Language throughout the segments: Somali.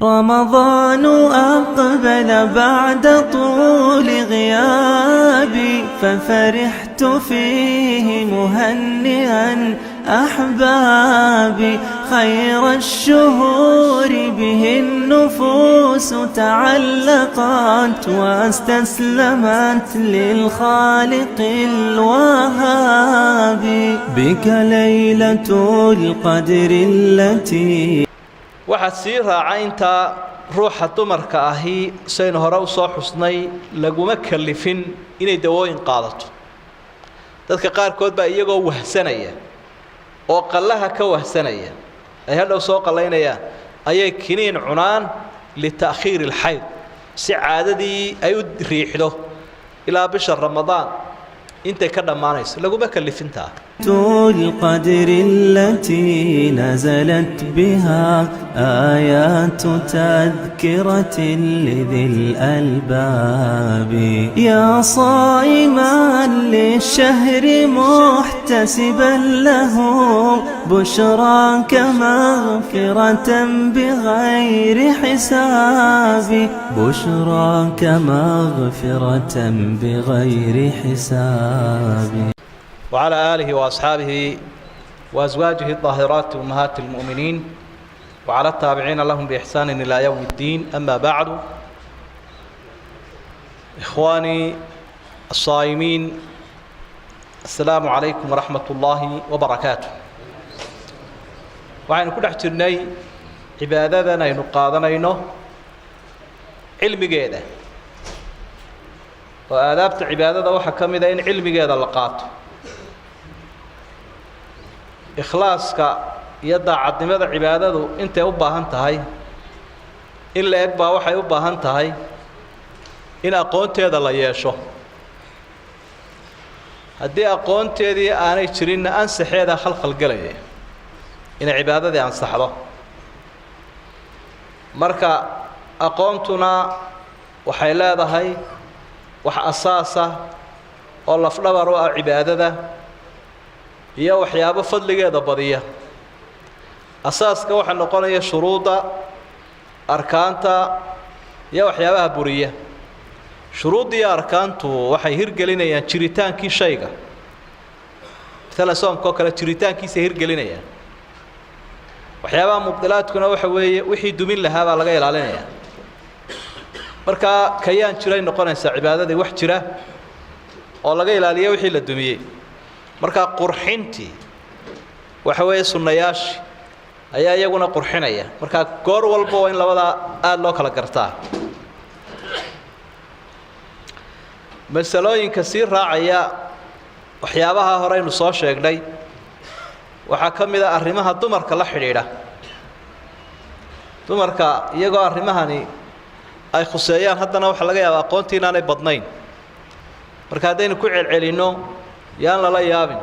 رمضان أقبل بعد طول غيابي، ففرحت فيه مهنئا أحبابي. خير الشهور به النفوس تعلقت، واستسلمت للخالق الوهاب. بك ليلة القدر التي waxaad sii raacay intaa ruuxa dumarka ahi saynu hore u soo xusnay laguma kalifin inay dawooyin qaadato. dadka qaarkood baa iyagoo wahsanaya oo qallaha ka wahsanaya ay hadhow soo qallaynayaan ayay kiniin cunaan lita'khiir alxayd si caadadii ay u riixdo ilaa bisha ramadaan intay ka dhammaanayso. laguma kalifintaa القدر التي نزلت بها آيات تذكرة لذي الألباب. يا صائما للشهر محتسبا له، بشراك مغفرة بغير حساب. بشراك مغفرة بغير حساب. وعلى آله وأصحابه وأزواجه الطاهرات أمهات المؤمنين وعلى التابعين لهم بإحسان إلى يوم الدين. أما بعد، إخواني الصائمين، السلام عليكم ورحمة الله وبركاته. وعن كل احترني عبادتنا ينقاذنا علم جيدة، وآدابت عبادة وحكم إن علم جيدة لقاته. ikhlaaska iyo daacadnimada cibaadadu intay u baahan tahay in la eg baa waxay u baahan tahay in aqoonteeda la yeesho. haddii aqoonteedii aanay jirinna ansaxeeda khalkhal galaya inay cibaadadii ansaxdo. marka aqoontuna waxay leedahay wax asaasa oo lafdhabar u ah cibaadada iyo waxyaabo fadligeeda badiya. asaaska waxa noqonaya shuruuda, arkaanta iyo waxyaabaha buriya. shuruudii arkaantu waxay hirgelinayaan jiritaankii shayga. مثلا soomka kale jiritaankiisa hirgelinayaan. waxyaabaha mubdilaadkuna waxa weeye wixii dumin lahaa baa laga ilaalinaya. marka kayaan jiray noqonaysa cibaadadii wax jira oo laga ilaaliyo wixii la dumiyay. marka qurxintii waxa weeye sunnayaashii ayaa iyaguna qurxinaya. marka goor walba waa in labada aad loo kala gartaa. masalooyinka sii raacaya waxyaabaha hore aynu soo sheegnay waxaa ka mid ah arrimaha dumarka la xidhiidha. dumarka iyagoo arrimahani ay khuseeyaan haddana waxaa laga yaabaa aqoontii inaanay badnayn. marka haddaynu ku celcelinno yaan lala yaabin.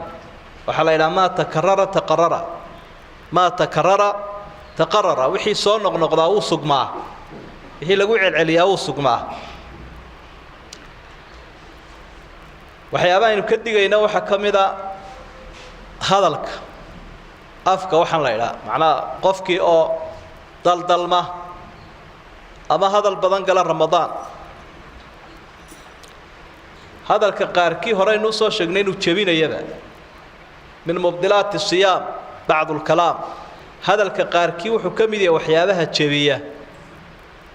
waxaa la yidhaha maa takarara taqarara, maa takarara taqarara. wixii soo noqnoqdaa wuu sugmaa, wixii lagu celceliyaa wuu sugmaa. waxyaabaha aynu ka digayna waxaa ka mid a hadalka afka. waxaan la yidhaha macnaha qofkii oo daldalma ama hadal badan gala ramadaan. hadalka qaarkii hore aynu soo sheegnay inuu jebinayaba min mubdilaati siyaam bacdu lkalaam. hadalka qaarkii wuxuu ka mid yahay waxyaabaha jebiya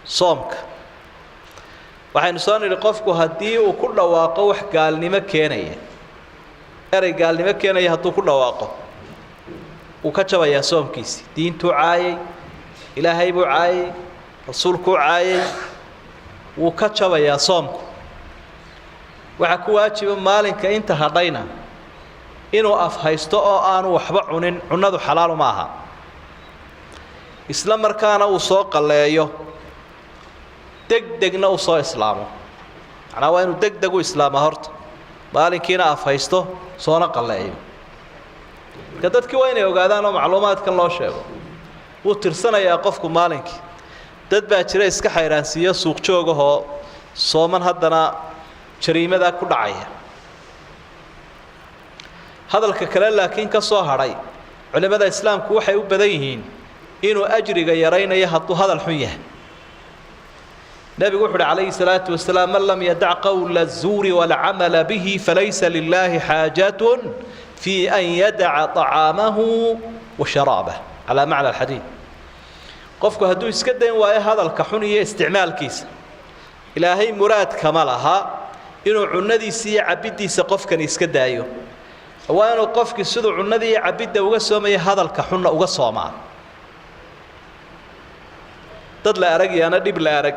soomka. waxaynu soo nidhi qofku haddii uu ku dhawaaqo wax gaalnimo keenaya, erey gaalnimo keenaya hadduu ku dhawaaqo, wuu ka jabayaa soomkiisii. diintuu caayay, ilaahay buu caayay, rasuulkuu caayay, wuu ka jabayaa soomku. waxaa ku waajiba maalinka inta hadhayna inuu afhaysto oo aanu waxba cunin. cunadu xalaal ma aha. isla markaana uu soo qalleeyo, degdegna uu soo islaamo. macnaa waa inuu degdeg u islaama horta, maalinkiina afhaysto, soona qalleeyo. marka dadkii waa inay ogaadaan oo macluumaadkan loo sheego. wuu tirsanayaa qofku maalinkii. dad baa jira iska xayraansiiyo suuq joogahoo sooman haddana jariimada ku dhacaya. hadalka kale laakiin ka soo hadhay culimada islaamku waxay u badan yihiin inuu ajriga yaraynayo hadduu hadal xun yahay nabigu wuxuu calayhi salaatu wasalaam man lam yadac qawla الzuuri walcamala bihi falaysa lilahi xaajatun fi an yadaca طacaamahu wa sharaabah calaa macna alxadiid qofku hadduu iska dayn waayo hadalka xun iyo isticmaalkiisa ilaahay muraad kama laha inuu cunadiisa iyo cabiddiisa qofkan iska daayo waa inuu qofkii siduu cunadii iyo cabidda uga soomaya hadalka xunna uga soomaa dad la arag yaana dhib la arag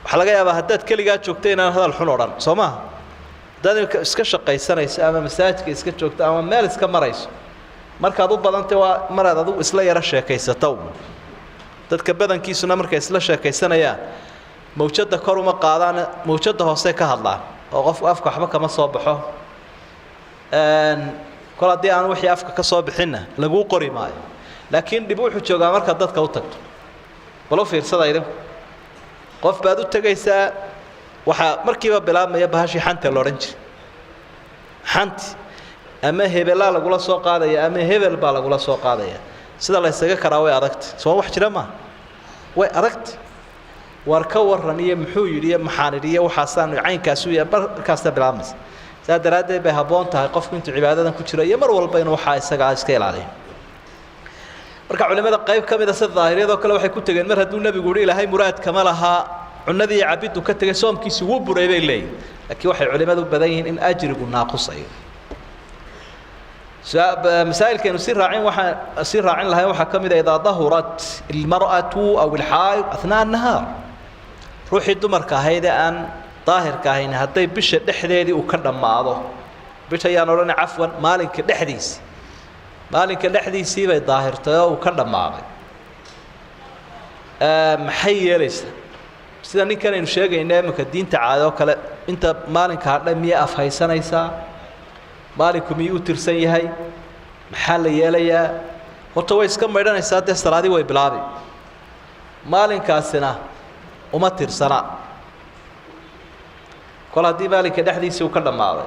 waxaa laga yaabaa haddaad keligaa joogto inaan hadal xun odhan soo maaha haddaad iska shaqaysanayso ama masaajidka iska joogto ama meel iska marayso markaad u badantay waa maraad adigu isla yaro sheekaysato dadka badankiisuna markay isla sheekaysanayaan mawjadda kor uma qaadaan mawjadda hoose ka hadlaan oo qofku afka waxba kama soo baxo kol haddii aan wixii afka ka soo bixinna laguu qori maayo laakiin dhib wuxuu joogaa markaad dadka u tagto bal u fiirsada idinku qof baad u tegaysaa waxaa markiiba bilaabmaya bahashii xanta la odhan jiray xanti ama hebelaa lagula soo qaadaya ama hebel baa lagula soo qaadaya sida la ysaga karaa way adagtay soo wax jira maaha way adagtay war ka waran iyo muxuu yidhi iyo maxaan idhi iyo waxaasaan caynkaasu yahay markaasta bilaabmaysa saa daraaddeed bay habboon tahay qofku intuu cibaadadan ku jiro iyo mar walba inuu waxaa isagaa iska ilaaliyo marka culimada qayb ka mida sida daahiriyadoo kale waxay ku tegeen mar hadduu nebigu yidhi ilaahay muraad kama lahaa cunadii iyo cabiddu ka tegay soomkiisi wuu buray bay leeyihin laakiin waxay culimadu badan yihiin in ajrigu naaqusayo مسائل سي راعين لها وحا كميدا إذا ظهرت المرأة أو الحائض أثناء النهار روحي الدمر كهيدا أن ظاهر كهين هدي بش دحديدي وكرم معه بش يا نورنا عفوا مالك دحديسي بي ظاهر تو وكرم معه محيي ليس سيدا نين كان ينشيغي إنامك الدين تعالى وكلا انت مالك هذا مية أفهيسانيسا maalinku miyuu tirsan yahay maxaa la yeelayaa horta way iska maydhanaysaa dee salaadii way bilaabi maalinkaasina uma tirsana kol haddii maalinka dhexdiisii uu ka dhammaaday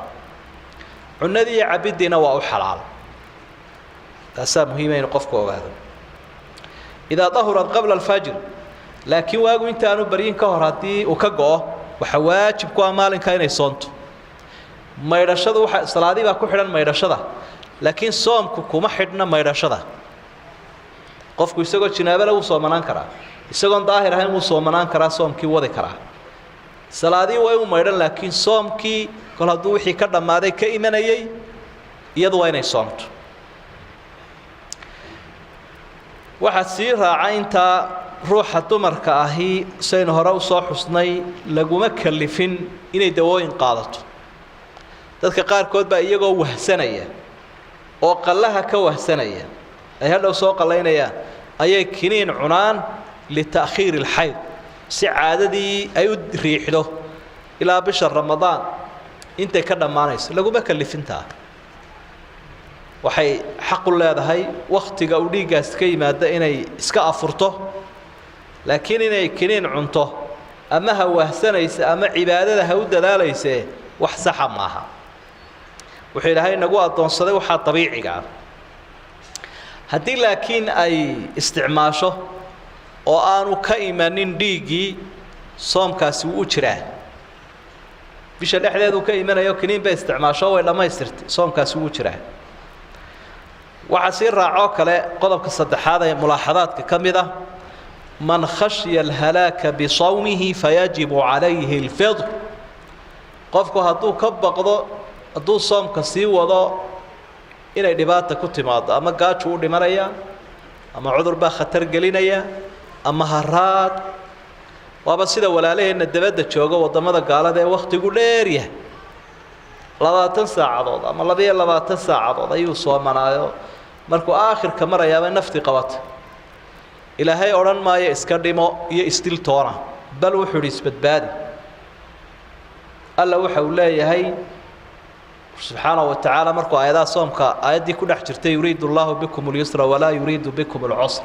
cunadii iyo cabiddiina waa u xalaal taasaa muhiima inuu qofku ogaado idaa dahurat qabla alfajr laakiin waagu intaanu baryin ka hor haddii uu ka go'o waxaa waajib ku ah maalinka inay soonto maydhashadu waxa salaadii baa ku xidhan maydhashada laakiin soomku kuma xidhna maydhashada qofku isagoo jinaabada uu soomanaan karaa isagoon daahir ahayn uu soomanaan karaa soomkii wadi karaa salaadii way u maydhan laakiin soomkii kol hadduu wixii ka dhammaaday ka imanayay iyadu waa inay soomto waxaa sii raaca intaa ruuxa dumarka ahi saynu hore u soo xusnay laguma kalifin inay dawooyin qaadato dadka qaarkood baa iyagoo wahsanaya oo qallaha ka wahsanaya ay hadhow soo qallaynayaan ayay kiniin cunaan lita'khiir alxayd si caadadii ay u riixdo ilaa bisha ramadaan intay ka dhammaanayso laguma kalifintaa waxay xaq u leedahay wakhtiga uu dhiiggaas ka yimaada inay iska afurto laakiin inay kiniin cunto ama ha wahsanaysa ama cibaadada ha u dadaalayse wax saxa maaha wuxuu ilaahay nagu adoonsaday waxaa dabiiciga ah haddii laakiin ay isticmaasho oo aanu ka imanin dhiiggii soomkaasi wuu u jiraa bisha dhexdeedu ka imanayo kiniin bay isticmaasho way dhammaystirtay soomkaasi wuu jiraa waxaa sii raacoo kale qodobka saddexaad ee mulaaxadaadka ka mid ah man khashya alhalaaka bisawmihi fayajibu calayhi alfidr qofku hadduu ka baqdo hadduu soomka sii wado inay dhibaata ku timaado ama gaaju u dhimanaya ama cudur baa khatar gelinaya ama haraad waaba sida walaalaheenna dabadda jooga waddamada gaalada ee wakhtigu dheer yahay 20 saacadood ama 22 saacadood ayuu soomanaayo markuu aakhirka marayaaba nafti qabata ilaahay odhan maayo iska dhimo iyo isdiltoona bal wuxuu isbadbaadi alla waxa uu leeyahay سبحانه وتعالى مركو آيات صومك آيات كل حجرت يريد الله بكم اليسر ولا يريد بكم العسر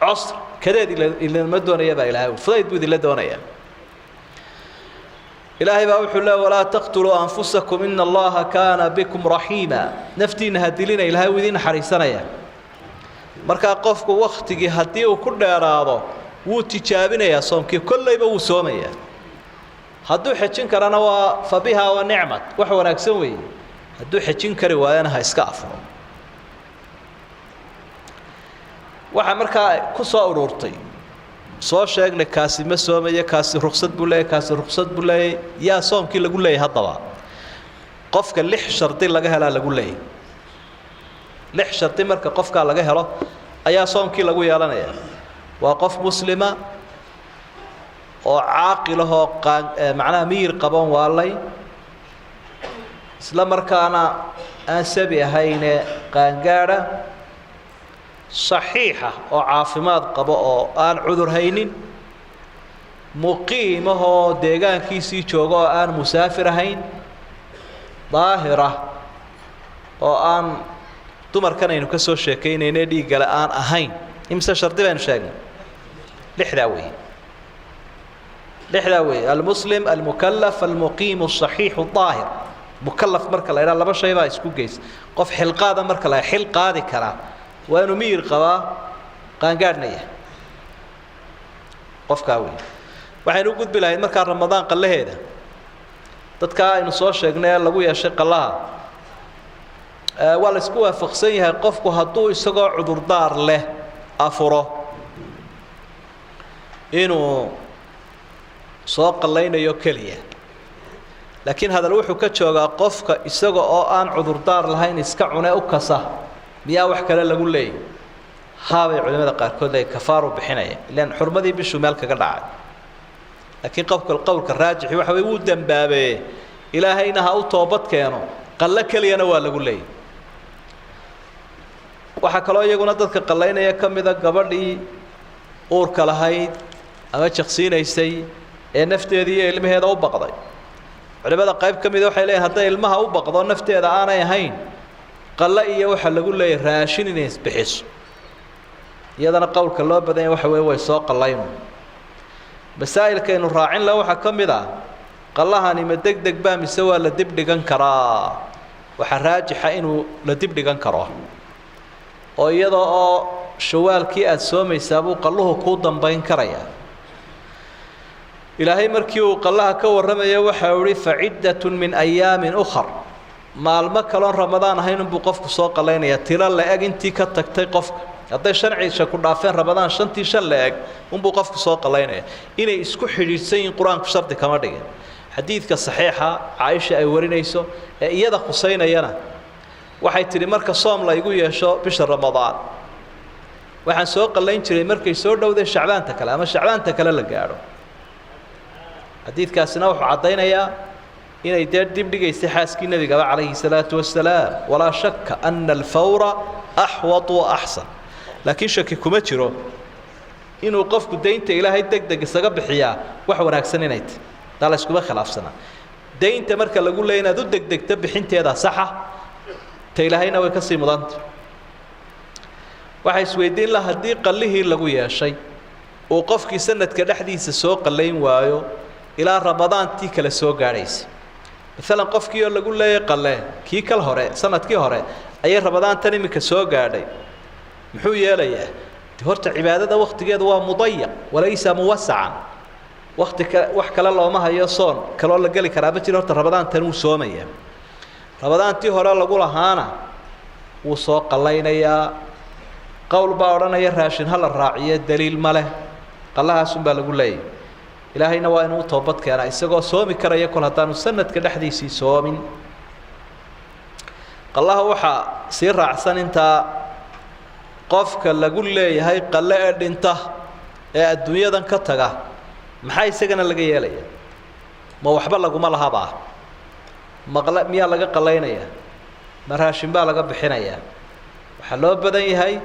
عسر كذا اللي المدون يبا إلهي وفضيت بذي اللي دون يا إلهي بأوحي الله ولا تقتلوا أنفسكم إن الله كان بكم رحيما نفتين هدلين إلهي وذين حريصنا يا markaa qofku waqtigii haddii uu ku dheeraado wuu tijaabinayaa soomkii kollayba wuu soomayaa hadduu xejin karana waa fa bihaa wa nicmat wax wanaagsan weeye hadduu xejin kari waayana ha iska afuro waxaa markaa ku soo ururtay soo sheegnay kaasi ma soomaya kaasi ruqsad buu leeyahay kaasi ruqsad buu leeyahay yaa soomkii lagu leeyahay haddaba qofka 6 shardi laga helaa lagu leeyahay 6 shardi marka qofka laga helo ayaa soomkii lagu yeelanaya waa qof muslima oo caaqil ah oo macnaha miyir qaban waalay isla markaana aan sabi ahayn qaangaara صحيحة أو عافمات قبا أو آن عذر هينين مقيمة هو ديجان كيسي شوقا آن مسافر هين ظاهرة أو آن تمر كان ينكسر شيكين ينادي قال آن أهين إمسا شرط بين شاقنا لحلاوي المسلم المكلف المقيم الصحيح الظاهر مكلف مركلا إلى الله بشيء بايس كوجيس قف حلقة هذا مركلا حلقة هذه كلام وأنو مير قوا قانقارنية قف كاوي waxaynu u gudbi lahayd marka ramadaan qalaheeda dadka aynu soo sheegnay lagu yeeshay qalaha waa la isku waafaqsan yahay qofku hadduu isagoo cudurdaar leh afuro inuu soo qalaynayo kaliya laakiin hadal wuxuu ka joogaa qofka isaga oo aan cudurdaar lahayn iska cunay u kasa miyaa wax kale lagu leeyahay haabay culimada qaarkood ay kafaaro bixinayaan ilaan xurmadii bishu meel kaga dhacay laakiin qowlka raajixi waxa uu dambaabay ilaahayna ha u toobad keeno qalla kaliyana waa lagu leeyahay waxa kale oo iyaguna dadka qalaynaya kamida gabadhii uurka lahayd ama jaqsiinaysay ee nafteedii iyo ilmaheeda u baqday culimada qayb kamida waxay leeyahay haday ilmaha u baqdo nafteeda aanay ahayn qalla iyo waxa lagu leeyahay raashin inay isbixiso iyadana qowlka loo badan waxa way soo qalayno masaa'ilka inuu raacin la waxa kamida qallahani ma degdeg baa mise waa la dib dhigan karaa waxa raajixa inuu la dib dhigan karo oo iyada oo shawaalkii aad soomaysaa buu qalluhu ku dambayn karaya ilaahay markii uu qallaha ka warramayo waxa uu yiri fa'iddatun min ayaamin ukhra maalmo kale ramadaan ahayn buu qofku soo qalaynaya tiro la eg intii ka tagtay qofka haday sharciisa ku dhaafeen ramadaan 5 la eg buu qofku soo qalaynaya inay isku xiriirsan quraanku shardi kama dhigin xadiidka saxiixa Aisha ay warinayso ee iyada xuseynayana waxay tiri marka soom la igu yeesho bisha ramadaan waxaan soo qalayn jiray markay soo dhawday shacbaanta kale ama shacbaanta kale la gaaro xadiidkaasina wuxuu cadeynayaa inay dib dhigaysay xaaskii nabiga calayhi salaatu wasalaam wala shakka anna al-fawra ahwat wa ahsan laakiin shaki kuma jiro inuu qofku deynta ilaahay degdeg isaga bixiyaa wax wanaagsan inay tahay la isku khilaafsana deynta marka lagu leeyahay inaad u degdegta bixinteeda saxa ta ilaahayna way ka sii mudanta waxa isweydiin la hadii qallihii lagu yeeshay oo qofkii sanadka dhaxdiisa soo qalayn waayo ilaa ramadaantii kala soo gaaraysa مثلا قفكي ولا قول له قله كي كل هراء سنة كي هراء أي رمضان تاني مكسوق قاعد محو يليه تهرت عبادة وقت جد ومضيق وليس موسعا وقت الله ما هي صون كلا الله قال كرامتي رحت رمضان تاني وسومية رمضان تي هراء لقول هانا وساق الله يا قول باورنا يا راشن هلا الراعية دليل ماله قالها سنبا لقول لي إلهينا وإنه توبت كأنا إسقى صومي كرا يكون هتانو سنة كده حديثي صومين الله وحى سير عسان أنت قفك اللي قول لي هاي قلّاد أنت الدنيا ذن كتجا محاي سجن اللي جاي لي ما وحب الله جمال هبا مغلق ميا لقى قلينا يا مرهاشين بقى لقى بحنا يا وحلو بدني هاي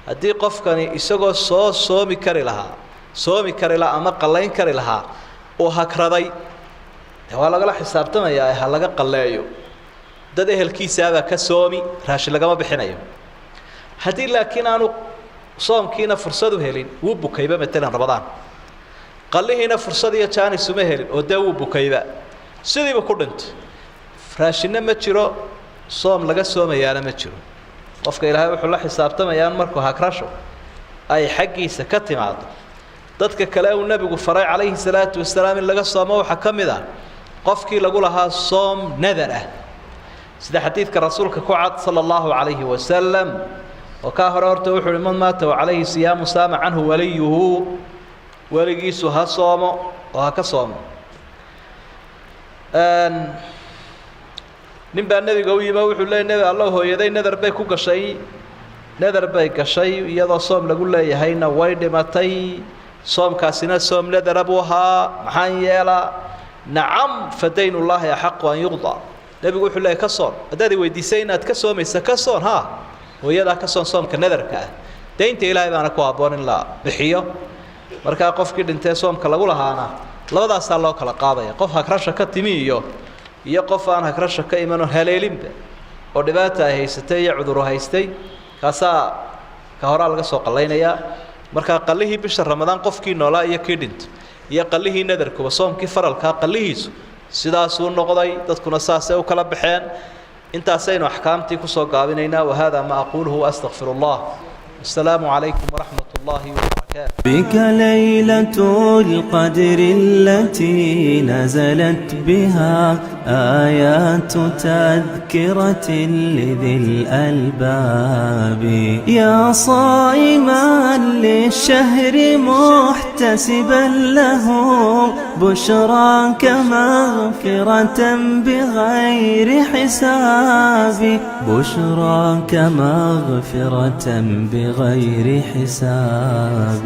هدي قفكني إسقى صومي كري لها صومي كري لها أما قلين كري لها وهكردي ولا قال حسابتنا يا هلا قلّايو ده هالكيس هذا كصومي راش لقى ما بحنايو هدي لكن أنا صوم كينا فرصة هلين وبكيبة مثلا رمضان قال لي هنا فرصة يا تاني سمه هلين وداو بكيبة سيدي بكرنت فراشنا ما تشرو صوم لقى صوم يا أنا ما تشرو qofka ilaahay wuxuu la xisaabtamayaan markuu hagrasho ay xaggiisa ka timaado dadka kale uu nabigu faray calayhi salaatu wasalaam in laga soomo waxa ka mid ah qofkii lagu lahaa soom nadar ah sida xadiidka rasuulka ku cad sala allahu calayhi wasalam oo kaa hore horta wuxuu ihi man maata calayhi siyaamu saama canhu waliyuhu weligiisu ha soomo oo ha ka soomo nin baa nebiga u yimi wuxuu leeyay nebi alla hooyaday nadar bay ku gashay nadar bay gashay iyadoo soom lagu leeyahayna way dhimatay soomkaasina soom nadara buu ahaa maxaan yeelaa nacam fadaynullaahi axaqu an yuqda nebigu wuxuu leeyay ka soon haddaad i weydiisay inaad ka soomaysa ka soon ha hooyadaa ka soon soomka nadarka ah daynta ilaahay baana ku habboon in la bixiyo markaa qofkii dhintee soomka lagu lahaana labadaasaa loo kala qaadaya qof hagrasha ka timi iyo qof aan hagrasha ka imanoo haleelinba oo dhibaata ay haysatay iyo cuduru haystay kaasaa ka horaa laga soo qallaynayaa markaa qallihii bisha ramadaan qofkii noolaa iyo kii dhinto iyo qallihii nadarkuba soomkii faralkaa qallihiisu sidaasuu noqday dadkuna saasay u kala baxeen intaasaynu axkaamtii kusoo gaabinaynaa wahada ma aquuluhu waastaqfiru allah assalaamu calaykum waraxmat ullaahi wabarakaatu بك ليلة القدر التي نزلت بها آيات تذكرة لذي الألباب يا صائما للشهر محتسبا له بشراك مغفرة بغير حساب بشراك مغفرة بغير حساب